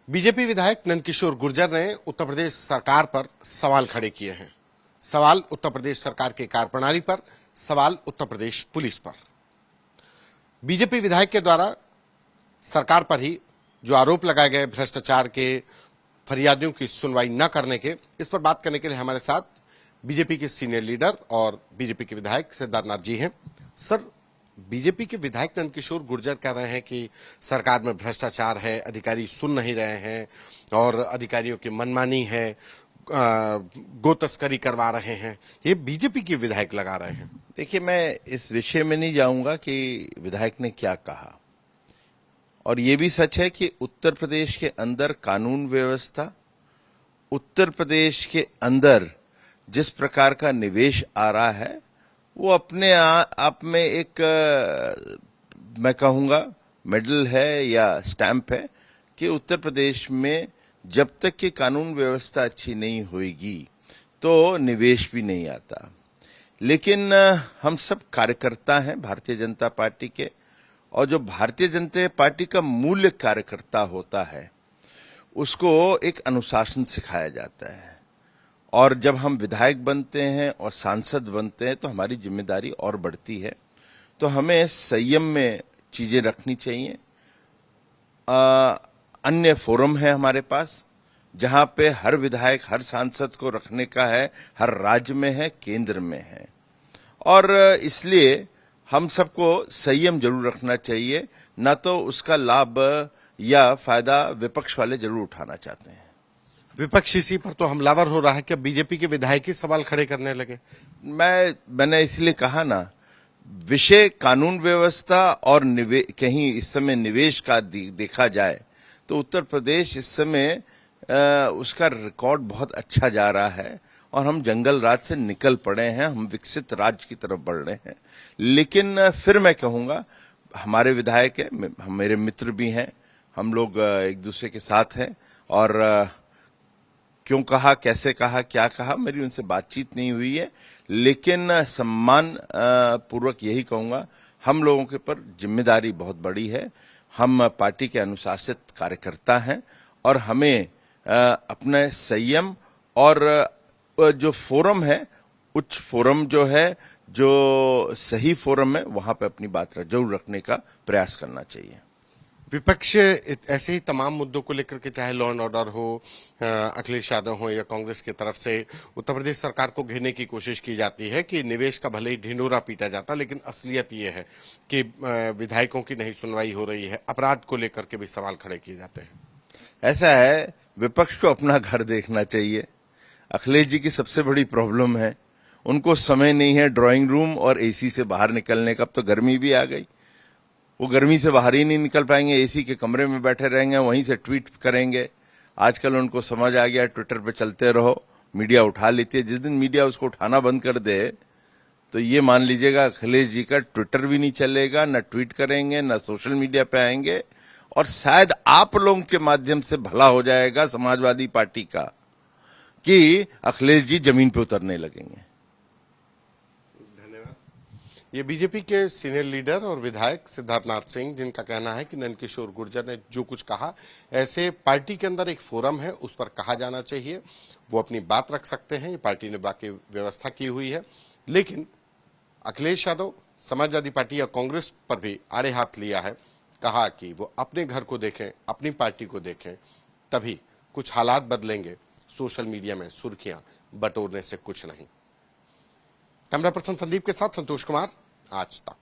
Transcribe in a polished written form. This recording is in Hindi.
बीजेपी विधायक नंदकिशोर गुर्जर ने उत्तर प्रदेश सरकार पर सवाल खड़े किए हैं। सवाल उत्तर प्रदेश सरकार के कार्यप्रणाली पर, सवाल उत्तर प्रदेश पुलिस पर। बीजेपी विधायक के द्वारा सरकार पर ही जो आरोप लगाए गए भ्रष्टाचार के, फरियादियों की सुनवाई न करने के, इस पर बात करने के लिए हमारे साथ बीजेपी के सीनियर लीडर और बीजेपी के विधायक सिद्धार्थनाथ जी हैं। सर, बीजेपी के विधायक नंदकिशोर गुर्जर कह रहे हैं कि सरकार में भ्रष्टाचार है, अधिकारी सुन नहीं रहे हैं और अधिकारियों की मनमानी है, गो तस्करी करवा रहे हैं। ये बीजेपी के विधायक लगा रहे हैं। देखिए, मैं इस विषय में नहीं जाऊंगा कि विधायक ने क्या कहा, और ये भी सच है कि उत्तर प्रदेश के अंदर कानून व्यवस्था, उत्तर प्रदेश के अंदर जिस प्रकार का निवेश आ रहा है, वो अपने आप में एक मैं कहूंगा मेडल है या स्टैंप है कि उत्तर प्रदेश में जब तक कि कानून व्यवस्था अच्छी नहीं होगी तो निवेश भी नहीं आता। लेकिन हम सब कार्यकर्ता हैं भारतीय जनता पार्टी के, और जो भारतीय जनता पार्टी का मूल्य कार्यकर्ता होता है उसको एक अनुशासन सिखाया जाता है, और जब हम विधायक बनते हैं और सांसद बनते हैं तो हमारी जिम्मेदारी और बढ़ती है। तो हमें संयम में चीजें रखनी चाहिए। अन्य फोरम है हमारे पास जहां पे हर विधायक, हर सांसद को रखने का है, हर राज्य में है, केंद्र में है, और इसलिए हम सबको संयम जरूर रखना चाहिए, न तो उसका लाभ या फायदा विपक्ष वाले जरूर उठाना चाहते हैं। विपक्ष इसी पर तो हमलावर हो रहा है कि बीजेपी के विधायक ही सवाल खड़े करने लगे। मैंने इसलिए कहा ना, विषय कानून व्यवस्था और कहीं इस समय निवेश का देखा जाए तो उत्तर प्रदेश इस समय उसका रिकॉर्ड बहुत अच्छा जा रहा है, और हम जंगल राज से निकल पड़े हैं, हम विकसित राज्य की तरफ बढ़ रहे हैं। लेकिन फिर मैं कहूंगा, हमारे विधायक है, मेरे मित्र भी हैं, हम लोग एक दूसरे के साथ हैं, और क्यों कहा, कैसे कहा, क्या कहा, मेरी उनसे बातचीत नहीं हुई है, लेकिन सम्मान पूर्वक यही कहूंगा, हम लोगों के ऊपर जिम्मेदारी बहुत बड़ी है। हम पार्टी के अनुशासित कार्यकर्ता हैं, और हमें अपने संयम और जो फोरम है, उच्च फोरम जो है, जो सही फोरम है, वहां पे अपनी बात जरूर रखने का प्रयास करना चाहिए। विपक्ष ऐसे ही तमाम मुद्दों को लेकर के, चाहे लॉ एंड ऑर्डर हो, अखिलेश यादव हो या कांग्रेस की तरफ से उत्तर प्रदेश सरकार को घेरने की कोशिश की जाती है कि निवेश का भले ही ढिंढोरा पीटा जाता, लेकिन असलियत ये है कि विधायकों की नहीं सुनवाई हो रही है। अपराध को लेकर के भी सवाल खड़े किए जाते हैं। ऐसा है, विपक्ष को अपना घर देखना चाहिए। अखिलेश जी की सबसे बड़ी प्रॉब्लम है, उनको समय नहीं है ड्राइंग रूम और एसी से बाहर निकलने का। अब तो गर्मी भी आ गई, वो गर्मी से बाहर ही नहीं निकल पाएंगे, एसी के कमरे में बैठे रहेंगे, वहीं से ट्वीट करेंगे। आजकल उनको समझ आ गया, ट्विटर पे चलते रहो, मीडिया उठा लेती है। जिस दिन मीडिया उसको उठाना बंद कर दे तो ये मान लीजिएगा अखिलेश जी का ट्विटर भी नहीं चलेगा, न ट्वीट करेंगे, न सोशल मीडिया पे आएंगे, और शायद आप लोगों के माध्यम से भला हो जाएगा समाजवादी पार्टी का कि अखिलेश जी जमीन पे उतरने लगेंगे। ये बीजेपी के सीनियर लीडर और विधायक सिद्धार्थनाथ सिंह, जिनका कहना है कि नंदकिशोर गुर्जर ने जो कुछ कहा, ऐसे पार्टी के अंदर एक फोरम है, उस पर कहा जाना चाहिए, वो अपनी बात रख सकते हैं। ये पार्टी ने बाकी व्यवस्था की हुई है, लेकिन अखिलेश यादव समाजवादी पार्टी या कांग्रेस पर भी आड़े हाथ लिया है। कहा कि वो अपने घर को देखें, अपनी पार्टी को देखें, तभी कुछ हालात बदलेंगे। सोशल मीडिया में सुर्खियां बटोरने से कुछ नहीं। कैमरा पर्सन संदीप के साथ संतोष कुमार, आज तक।